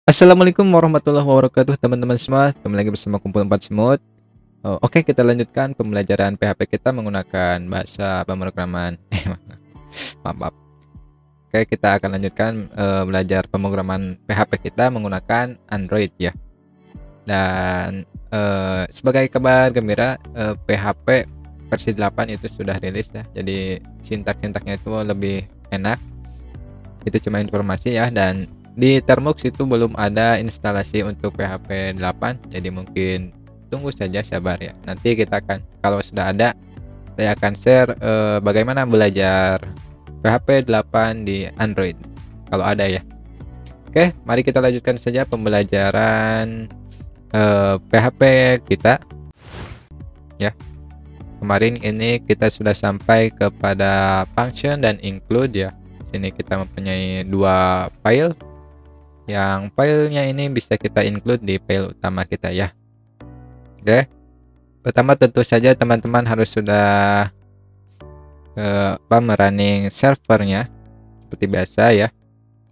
Assalamualaikum warahmatullahi wabarakatuh teman-teman semua. Kembali lagi bersama Kumpul 4 Semut. Oke, kita lanjutkan pembelajaran PHP kita menggunakan bahasa pemrograman. Maaf, maaf. Oke, kita akan lanjutkan belajar pemrograman PHP kita menggunakan Android ya. Dan sebagai kabar gembira, PHP versi 8 itu sudah rilis ya. Jadi sintak-sintaknya itu lebih enak. Itu cuma informasi ya, dan di Termux itu belum ada instalasi untuk PHP 8, jadi mungkin tunggu saja, sabar ya. Nanti kita akan, kalau sudah ada, saya akan share bagaimana belajar PHP 8 di Android kalau ada ya. Oke, mari kita lanjutkan saja pembelajaran PHP kita ya. Kemarin ini kita sudah sampai kepada function dan include ya. Sini kita mempunyai dua file. Yang filenya ini bisa kita include di file utama kita ya. Oke. Pertama tentu saja teman-teman harus sudah running servernya seperti biasa ya.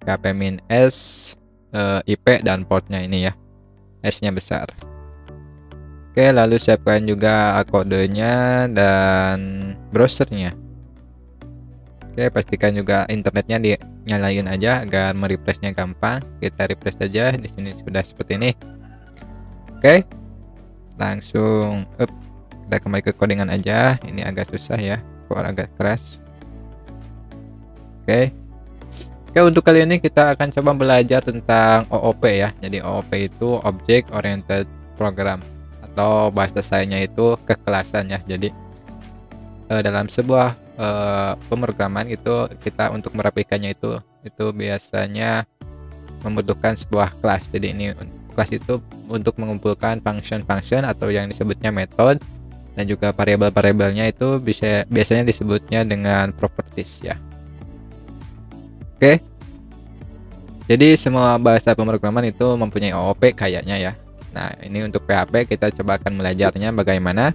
php-min s, IP dan portnya ini ya. S-nya besar. Oke, lalu siapkan juga kodenya dan browsernya. Oke, pastikan juga internetnya dinyalain aja agar merefreshnya gampang. Kita refresh saja. Di sini sudah seperti ini. Oke, langsung kita kembali ke codingan aja. Ini agak susah ya, agak keras. Oke, untuk kali ini kita akan coba belajar tentang OOP ya. Jadi OOP itu Object Oriented Program, atau bahasa sayanya itu kekelasan ya. Jadi dalam sebuah pemrograman itu kita untuk merapikannya itu biasanya membutuhkan sebuah kelas. Jadi ini kelas itu untuk mengumpulkan function-function atau yang disebutnya method, dan juga variabel-variabelnya itu biasanya disebutnya dengan properties ya. Oke, jadi semua bahasa pemrograman itu mempunyai OOP kayaknya ya. Nah, ini untuk PHP kita coba akan belajarnya bagaimana.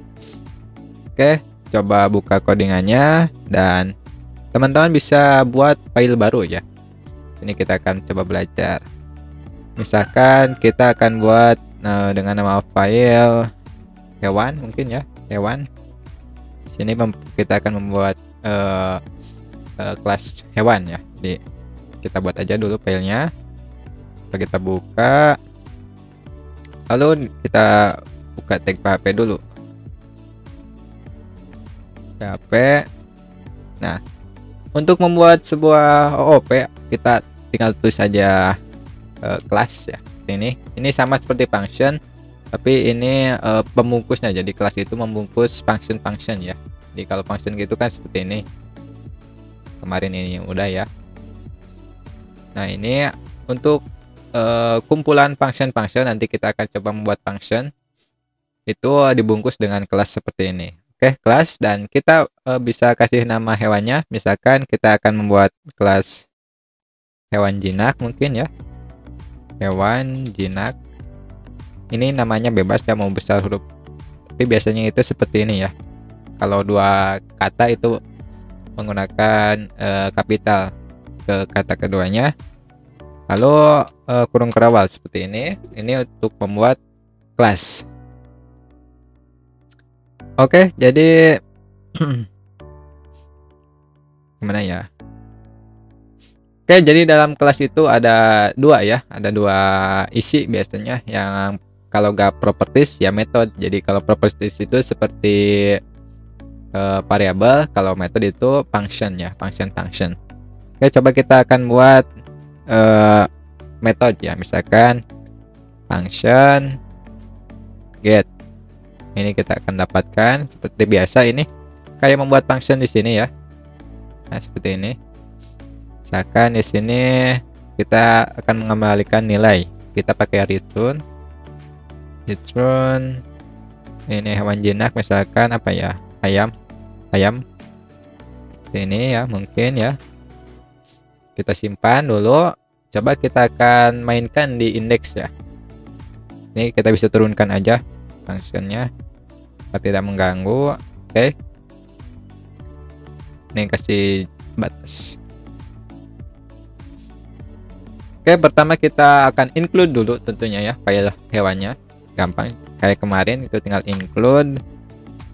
Oke, coba buka codingannya dan teman-teman bisa buat file baru ya. Ini kita akan coba belajar. Misalkan kita akan buat dengan nama file hewan mungkin ya, hewan. Sini kita akan membuat kelas hewan ya. Jadi kita buat aja dulu filenya. Kita buka. Lalu kita buka tag PHP dulu. PHP. Nah, untuk membuat sebuah OOP kita tinggal tulis saja kelas ya. Ini sama seperti function, tapi ini pembungkusnya. Jadi kelas itu membungkus function ya. Jadi kalau function gitu kan seperti ini. Kemarin ini udah ya. Nah, ini untuk kumpulan function nanti kita akan coba membuat function itu dibungkus dengan kelas seperti ini. Oke, kelas, dan kita bisa kasih nama hewannya. Misalkan kita akan membuat kelas hewan jinak mungkin ya. Hewan jinak. Ini namanya bebas ya, mau besar huruf. Tapi biasanya itu seperti ini ya. Kalau dua kata itu menggunakan kapital ke kata keduanya. Lalu kurung kerawal seperti ini. Ini untuk membuat kelas. Oke, jadi gimana ya? Oke, jadi dalam kelas itu ada dua ya, ada dua isi biasanya. Yang kalau gak properties ya method. Jadi kalau properties itu seperti variabel, kalau method itu function ya, function. Oke, coba kita akan buat method ya, misalkan function get. Ini kita akan dapatkan seperti biasa, ini kayak membuat function di sini ya. Nah, seperti ini. Misalkan di sini kita akan mengembalikan nilai. Kita pakai return. Ini hewan jinak, misalkan apa ya? Ayam. Ini ya, mungkin ya. Kita simpan dulu. Coba kita akan mainkan di index ya. Ini kita bisa turunkan aja fungsinya, tidak mengganggu. Oke, ini kasih batas. Oke, pertama kita akan include dulu tentunya ya file hewannya. Gampang, kayak kemarin itu tinggal include,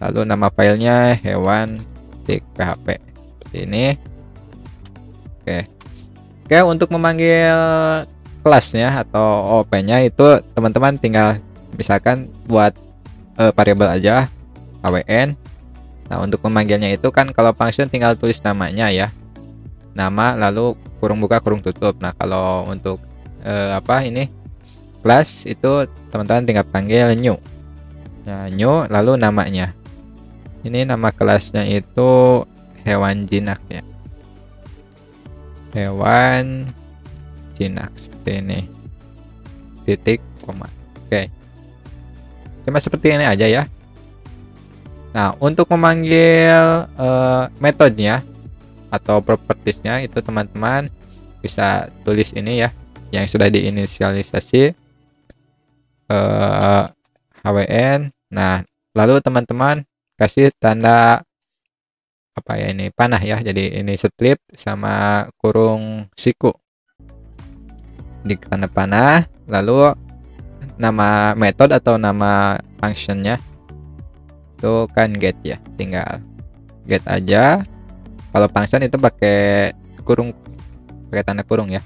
lalu nama filenya hewan.php seperti ini. Oke, untuk memanggil kelasnya atau OOP-nya itu teman-teman tinggal misalkan buat variabel aja awn. Nah, untuk memanggilnya itu kan kalau function tinggal tulis namanya ya, nama lalu kurung buka kurung tutup. Nah, kalau untuk kelas itu teman-teman tinggal panggil new. Nah, new lalu namanya, ini nama kelasnya itu hewan jinak ya, hewan jinak seperti ini, titik koma. Oke, cuma seperti ini aja ya. Nah, untuk memanggil metodenya atau propertiesnya itu teman-teman bisa tulis ini ya, yang sudah diinisialisasi hwn. Nah, lalu teman-teman kasih tanda apa ya, ini panah ya, jadi ini strip sama kurung siku di tanda panah, lalu nama metode atau nama functionnya itu kan get ya, tinggal get aja. Kalau function itu pakai kurung, pakai tanda kurung ya,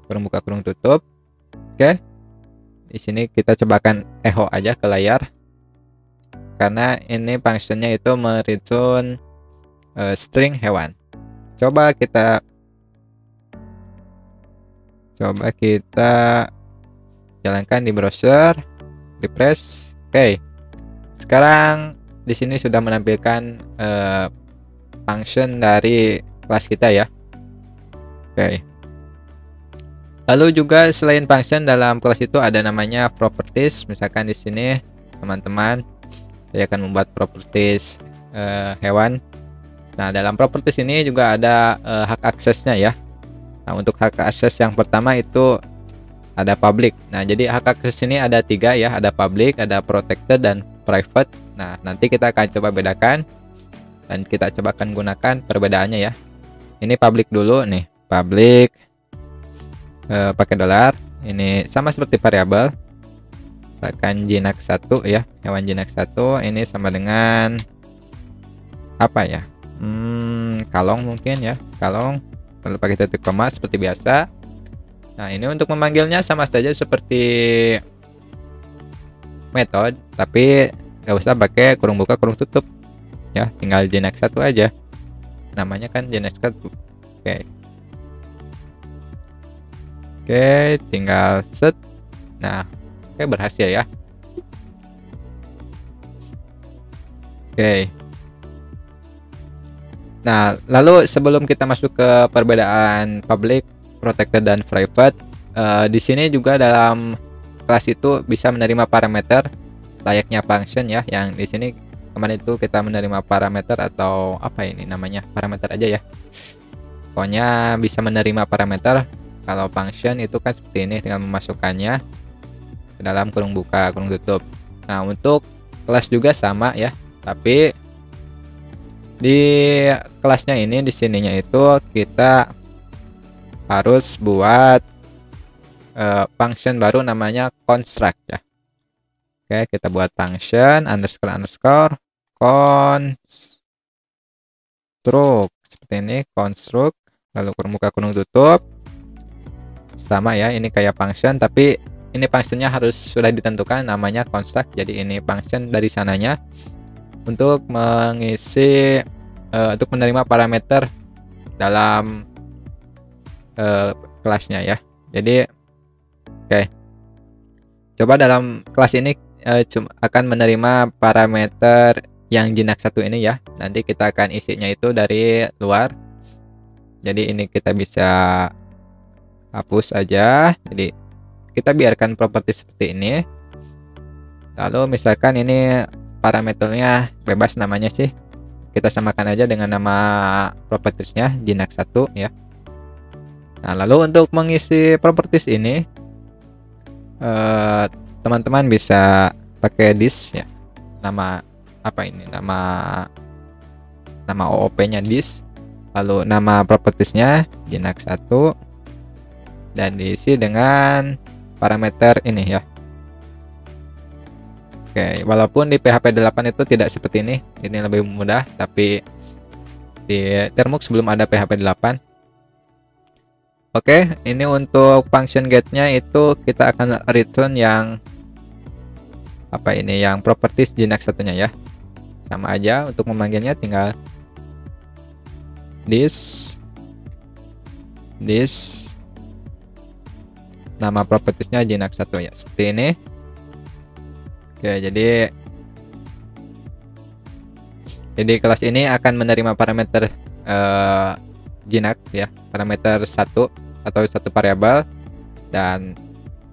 kurung buka kurung tutup. Oke, di sini kita cobakan echo aja ke layar karena ini functionnya itu mereturn string hewan. Coba kita jalankan di browser, refresh. Oke, sekarang di sini sudah menampilkan function dari kelas kita ya. Oke, lalu juga selain function dalam kelas itu ada namanya properties. Misalkan di sini teman-teman, saya akan membuat properties hewan. Nah, dalam properties ini juga ada hak aksesnya ya. Nah, untuk hak akses yang pertama itu ada public. Nah, jadi hak akses ini ada 3 ya, ada public, ada protected, dan private. Nah, nanti kita akan coba bedakan dan kita coba akan gunakan perbedaannya ya. Ini public dulu nih, public pakai $. Ini sama seperti variabel. Misalkan jinak 1 ya, hewan jinak 1 ini sama dengan apa ya? Kalong mungkin ya, kalong, lalu pakai titik koma seperti biasa. Nah, ini untuk memanggilnya sama saja seperti metode, tapi nggak usah pakai kurung buka kurung tutup ya, tinggal jinak 1 aja, namanya kan jinak 1. Oke, tinggal set. Nah, oke, berhasil ya. Oke, nah lalu sebelum kita masuk ke perbedaan public, protected, dan private, di sini juga dalam kelas itu bisa menerima parameter layaknya function ya, yang di sini kemarin itu kita menerima parameter atau apa ini namanya, parameter aja ya, pokoknya bisa menerima parameter. Kalau function itu kan seperti ini, tinggal memasukkannya ke dalam kurung buka kurung tutup. Nah, untuk kelas juga sama ya, tapi di kelasnya ini, di sininya itu kita harus buat function baru namanya construct ya. Oke, kita buat function underscore construct seperti ini, construct, lalu kurung buka kurung tutup. Sama ya, ini kayak function, tapi ini functionnya harus sudah ditentukan namanya construct. Jadi ini function dari sananya untuk mengisi untuk menerima parameter dalam kelasnya ya. Jadi oke, coba dalam kelas ini akan menerima parameter yang jinak 1 ini ya. Nanti kita akan isinya itu dari luar. Jadi ini kita bisa hapus aja, jadi kita biarkan properti seperti ini. Lalu misalkan ini parameternya bebas namanya sih, kita samakan aja dengan nama propertiesnya jinak 1 ya. Nah, lalu untuk mengisi properties ini teman-teman bisa pakai this ya, nama apa ini, nama OOP nya this, lalu nama propertiesnya jinak 1. dan diisi dengan parameter ini ya. Oke, walaupun di PHP 8 itu tidak seperti ini lebih mudah, tapi di Termux belum ada PHP 8. Oke, ini untuk function get-nya itu kita akan return yang apa ini, yang properties Jinax satunya ya. Sama aja, untuk memanggilnya tinggal this nama propertiesnya Jinax 1 ya, seperti ini. Oke, jadi kelas ini akan menerima parameter Jinax ya, parameter 1 atau satu variabel, dan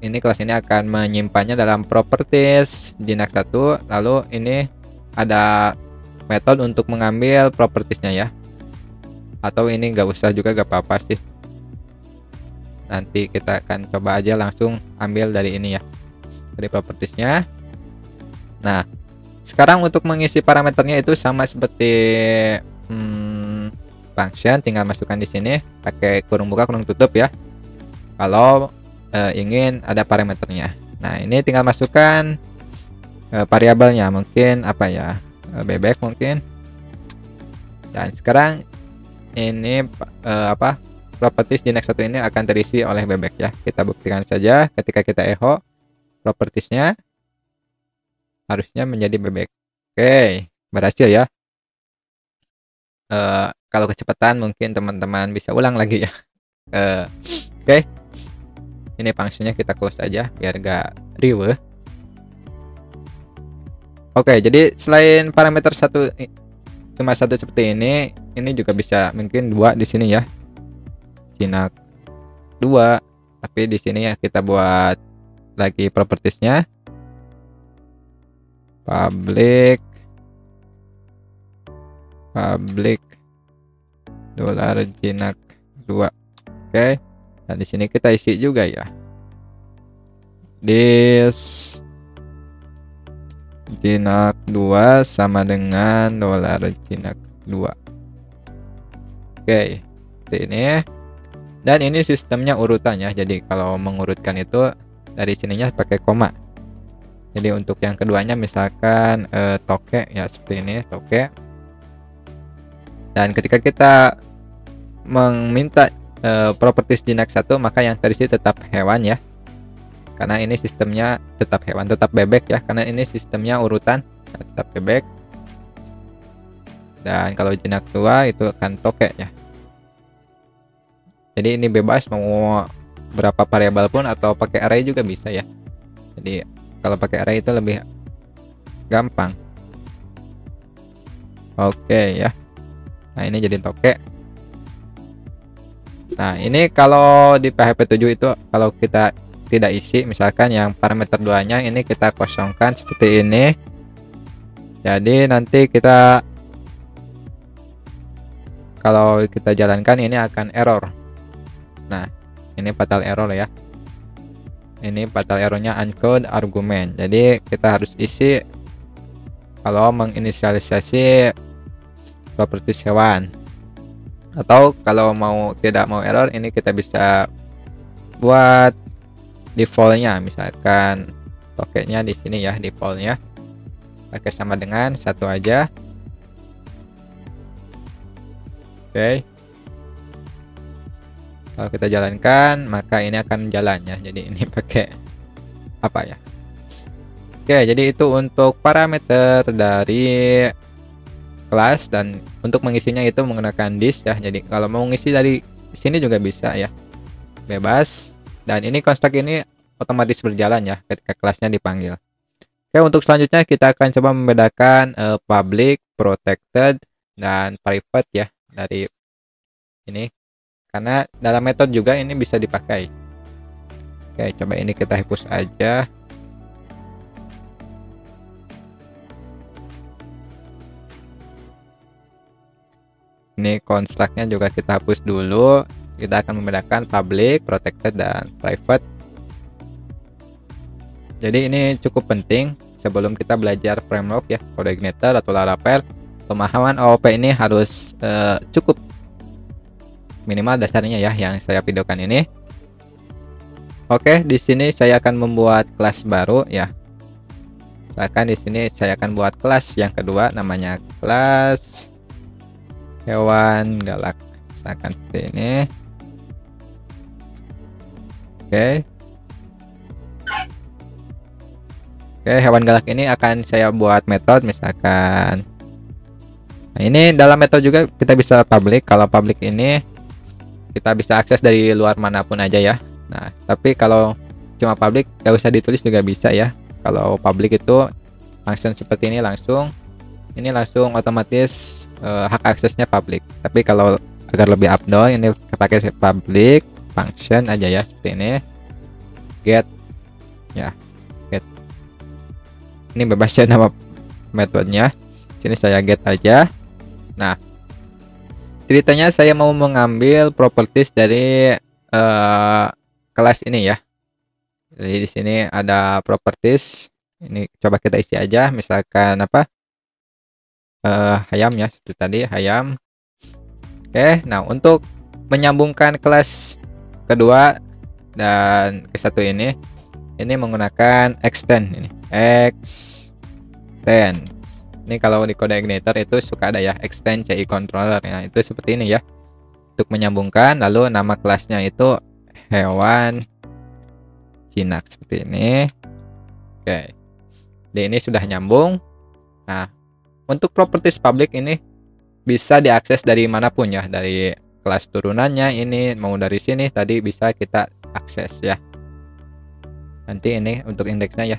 ini kelas ini akan menyimpannya dalam properties Jinax 1. Lalu ini ada metode untuk mengambil propertiesnya ya, atau ini nggak usah juga, gak apa-apa sih. Nanti kita akan coba aja langsung ambil dari ini ya, dari propertiesnya. Nah, sekarang untuk mengisi parameternya itu sama seperti function, tinggal masukkan di sini pakai kurung buka kurung tutup ya. Kalau ingin ada parameternya. Nah, ini tinggal masukkan variabelnya, mungkin apa ya, bebek mungkin. Dan sekarang ini properties Jinax 1 ini akan terisi oleh bebek ya. Kita buktikan saja ketika kita echo propertiesnya harusnya menjadi bebek. Oke, berhasil ya. Kalau kecepatan mungkin teman-teman bisa ulang lagi ya. Oke, ini fungsinya kita close aja biar gak riweh. Oke, jadi selain parameter cuma satu seperti ini juga bisa mungkin dua di sini ya, Jinax 2. Tapi di sini ya kita buat lagi propertiesnya public $Jinax 2. Oke, dan di sini kita isi juga ya, this Jinax 2 sama dengan $Jinax 2. Oke, seperti ini. Dan ini sistemnya urutannya, jadi kalau mengurutkan itu dari sininya pakai koma. Jadi untuk yang keduanya misalkan toke ya, seperti ini toke. Dan ketika kita meminta properties Jinax 1, maka yang terisi tetap hewan ya, karena ini sistemnya tetap hewan, tetap bebek ya, karena ini sistemnya urutan, tetap bebek. Dan kalau Jinax 2 itu kan toke ya. Jadi ini bebas mau berapa variabel pun, atau pakai array juga bisa ya. Jadi kalau pakai array itu lebih gampang. Oke ya. Nah, ini jadi toke. Nah, ini kalau di PHP 7 itu kalau kita tidak isi, misalkan yang parameter 2-nya ini kita kosongkan seperti ini. Jadi nanti kita kalau kita jalankan ini akan error. Nah, ini fatal error ya. Ini fatal errornya uncode argument. Jadi kita harus isi kalau menginisialisasi properties hewan. Atau kalau tidak mau error, ini kita bisa buat defaultnya, misalkan tokenya di sini ya, defaultnya pakai sama dengan satu aja. Oke, kalau kita jalankan maka ini akan jalan ya. Jadi ini pakai apa ya. Oke, jadi itu untuk parameter dari kelas, dan untuk mengisinya itu menggunakan this ya. Jadi kalau mau ngisi dari sini juga bisa ya, bebas. Dan ini construct ini otomatis berjalan ya ketika kelasnya dipanggil. Oke, untuk selanjutnya kita akan coba membedakan public, protected, dan private ya dari ini, karena dalam metode juga ini bisa dipakai. Oke, coba ini kita hapus aja. Ini construct-nya juga kita hapus dulu. Kita akan membedakan public, protected, dan private. Jadi ini cukup penting sebelum kita belajar framework ya, CodeIgniter atau Laravel. Pemahaman OOP ini harus cukup minimal dasarnya ya, yang saya videokan ini. Oke, di sini saya akan membuat kelas baru ya. Bahkan di sini saya akan buat kelas yang kedua, namanya kelas hewan galak. Misalkan seperti ini. Oke. Oke, hewan galak ini akan saya buat metode misalkan. Nah, ini dalam metode juga kita bisa public. Kalau public ini kita bisa akses dari luar manapun aja ya. Nah, tapi kalau cuma public gak usah ditulis juga bisa ya. Kalau public itu function seperti ini langsung otomatis hak aksesnya public. Tapi kalau agar lebih updown ini pakai public function aja ya, seperti ini. Get ya, get. Ini bebas ya nama metodenya. Sini saya get aja. Nah, ceritanya saya mau mengambil properties dari kelas ini ya. Jadi di sini ada properties. Ini coba kita isi aja, misalkan apa? Hayam ya, seperti tadi hayam. Oke, nah untuk menyambungkan kelas kedua dan ke satu ini menggunakan extend ini. Extend. Ini kalau di kode igniter itu suka ada ya, extend CI controller. Nah, itu seperti ini ya. Untuk menyambungkan, lalu nama kelasnya itu hewan jinak seperti ini. Oke. Jadi ini sudah nyambung. Nah, untuk properties public ini bisa diakses dari manapun ya, dari kelas turunannya ini mau dari sini tadi bisa kita akses ya. Nanti ini untuk indeksnya ya.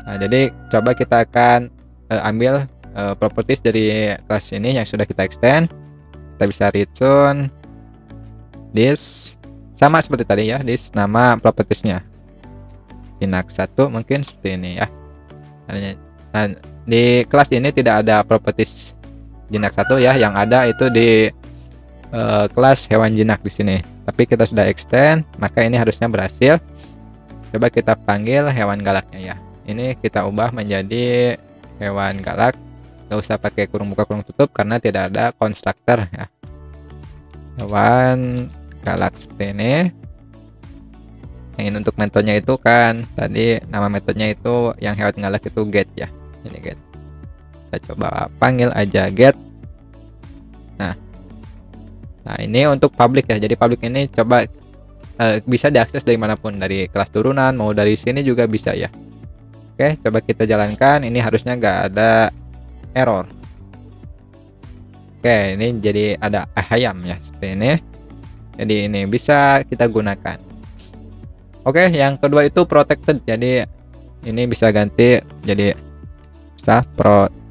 Nah, jadi coba kita akan ambil properties dari kelas ini yang sudah kita extend. Kita bisa return this sama seperti tadi ya, this nama propertiesnya jinak 1 mungkin seperti ini ya. Nah, di kelas ini tidak ada properties jinak 1 ya, yang ada itu di kelas hewan jinak di sini. Tapi kita sudah extend, maka ini harusnya berhasil. Coba kita panggil hewan galaknya ya. Ini kita ubah menjadi hewan galak. Gak usah pakai kurung buka kurung tutup karena tidak ada konstruktor ya. Hewan galak seperti ini. Yang ini untuk metodenya itu kan tadi nama metodenya itu yang hewan galak itu get ya. Ini get. Kita coba panggil aja get. Nah ini untuk public ya. Jadi public ini coba bisa diakses dari manapun, dari kelas turunan mau dari sini juga bisa ya. Oke, coba kita jalankan. Ini harusnya nggak ada error. Oke, ini jadi ada ayam ya seperti ini. Jadi ini bisa kita gunakan. Oke, yang kedua itu protected. Jadi ini bisa ganti jadi bisa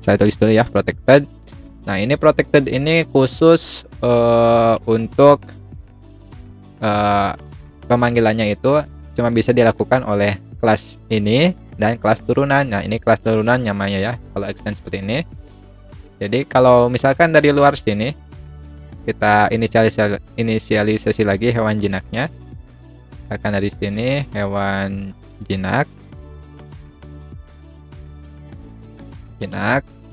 saya tulis dulu ya, protected. Nah, ini protected ini khusus untuk pemanggilannya itu cuma bisa dilakukan oleh kelas ini dan kelas turunan. Nah, ini kelas turunan namanya ya kalau extend seperti ini. Jadi kalau misalkan dari luar sini kita inisialisasi lagi hewan jinaknya, akan dari sini hewan jinak.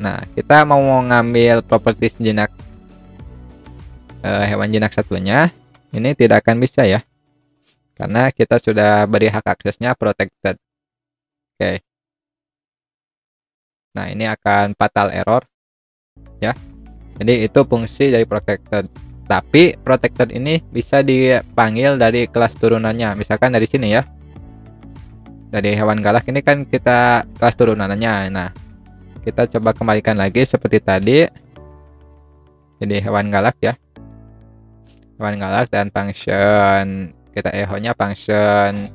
Nah, kita mau ngambil properties jinak hewan jinak satunya, ini tidak akan bisa ya, karena kita sudah beri hak aksesnya protected. Oke. Nah, ini akan fatal error ya. Jadi itu fungsi dari protected. Tapi protected ini bisa dipanggil dari kelas turunannya. Misalkan dari sini ya. Dari hewan galak ini kan kita kelas turunannya. Nah, kita coba kembalikan lagi seperti tadi. Jadi hewan galak ya. Hewan galak dan function kita echo-nya function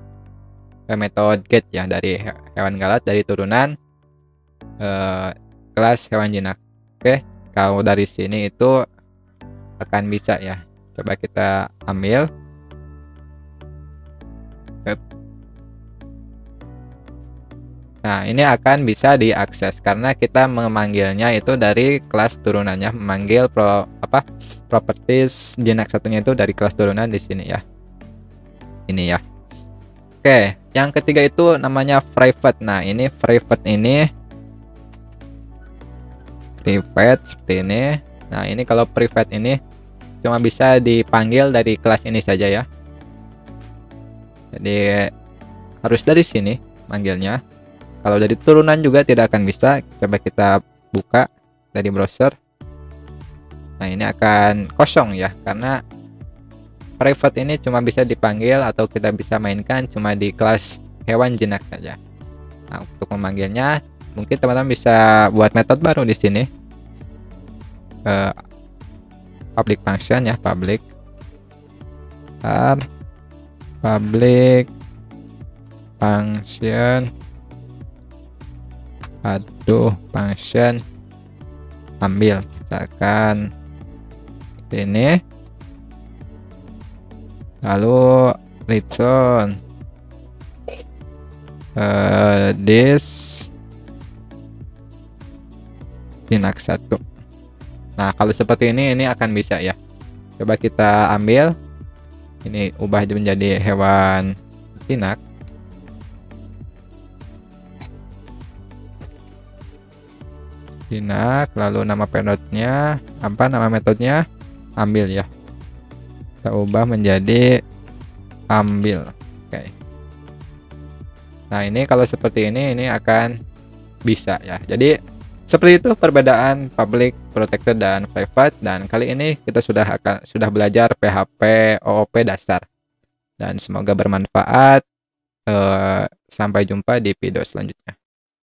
metode get ya, dari hewan galak dari turunan kelas hewan jinak. Oke, kalau dari sini itu akan bisa ya. Coba kita ambil. Nah, ini akan bisa diakses karena kita memanggilnya itu dari kelas turunannya, memanggil properties jinak satunya itu dari kelas turunan di sini ya. Ini ya. Oke, yang ketiga itu namanya private. Nah, ini private seperti ini. Nah, ini kalau private ini cuma bisa dipanggil dari kelas ini saja ya. Jadi harus dari sini manggilnya. Kalau dari turunan juga tidak akan bisa. Coba kita buka dari browser. Nah, ini akan kosong ya, karena private ini cuma bisa dipanggil atau kita bisa mainkan cuma di kelas hewan jinak saja. Nah, untuk memanggilnya mungkin teman-teman bisa buat metode baru di sini. Public function ya, public function, aduh, function ambil, misalkan ini, lalu return this jinak 1. Nah, kalau seperti ini akan bisa ya. Coba kita ambil ini, ubah menjadi hewan jinak. Lalu nama metodenya apa, nama metodenya ambil ya, kita ubah menjadi ambil. Oke. Nah, ini kalau seperti ini akan bisa ya. Jadi seperti itu perbedaan public, protected, dan private. Dan kali ini kita sudah belajar PHP OOP dasar. Dan semoga bermanfaat. Sampai jumpa di video selanjutnya.